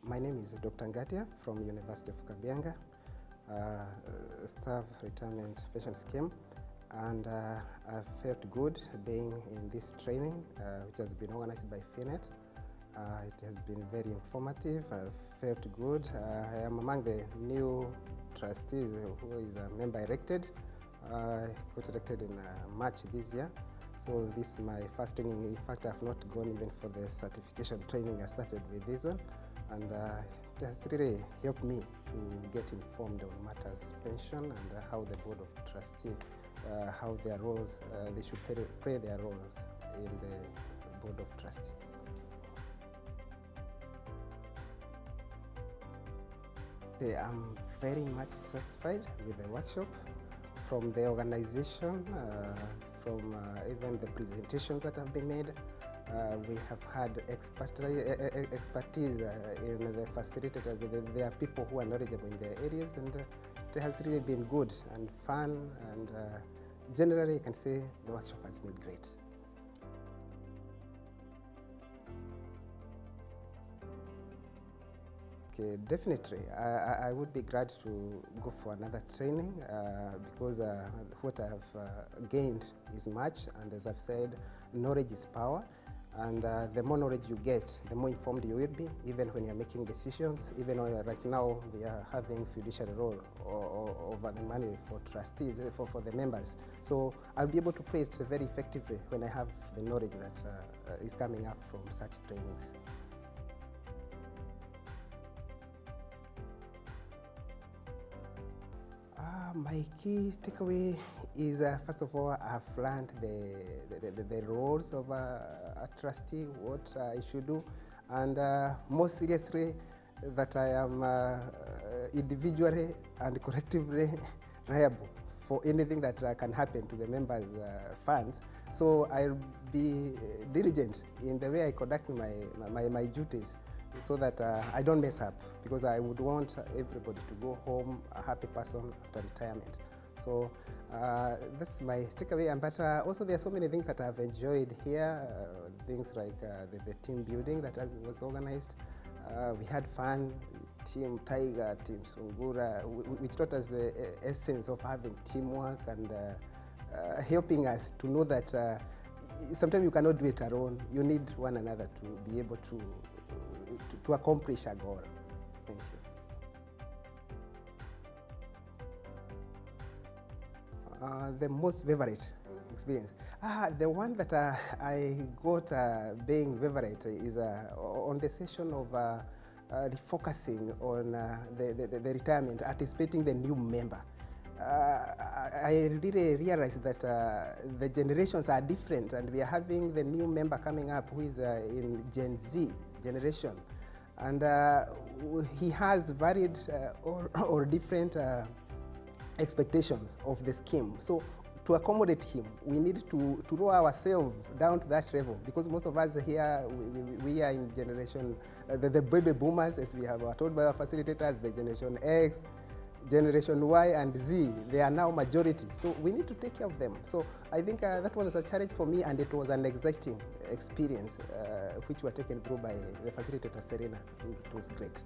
My name is Dr. Ngatia from University of Kabianga, Staff Retirement Pension Scheme, and I felt good being in this training which has been organized by FINET. It has been very informative. I felt good. I am among the new trustees who is a member elected. I got elected in March this year. So this is my first training. In fact, I have not gone even for the certification training. I started with this one, and it has really helped me to get informed on matters pension and how the Board of Trustees, how their roles, they should play their roles in the Board of Trustees. I'm very much satisfied with the workshop, from the organization, from even the presentations that have been made. We have had expertise in the facilitators. There are people who are knowledgeable in their areas, and it has really been good and fun, and generally I can say the workshop has been great. Okay, definitely. I would be glad to go for another training because what I have gained is much, and as I've said, knowledge is power, and the more knowledge you get, the more informed you will be, even when you're making decisions. Even right now, we are having fiduciary role over the money for trustees, for the members. So I'll be able to play it very effectively when I have the knowledge that is coming up from such trainings. My key takeaway is, first of all, I've learned the roles of a trustee, what I should do, and most seriously, that I am individually and collectively liable for anything that can happen to the members' funds. So I'll be diligent in the way I conduct my duties, so that I don't mess up, because I would want everybody to go home a happy person after retirement. So that's my takeaway. But also there are so many things that I've enjoyed here, things like the team building that was organized. We had fun, Team Tiger, Team Sungura, which taught us the essence of having teamwork and helping us to know that sometimes you cannot do it alone. You need one another to be able to accomplish a goal. Thank you. The most favorite experience. The one that I got being favorite is on the session of refocusing on the retirement, anticipating the new member. I really realized that the generations are different, and we are having the new member coming up who is in Gen Z generation, and he has varied or different expectations of the scheme. So to accommodate him, we need to lower ourselves down to that level, because most of us here, we are in generation, the baby boomers, as we have told by our facilitators, the Generation X, Generation Y and Z, they are now majority. So we need to take care of them. So I think that was a challenge for me, and it was an exciting experience which were taken through by the facilitator, Serena. It was great.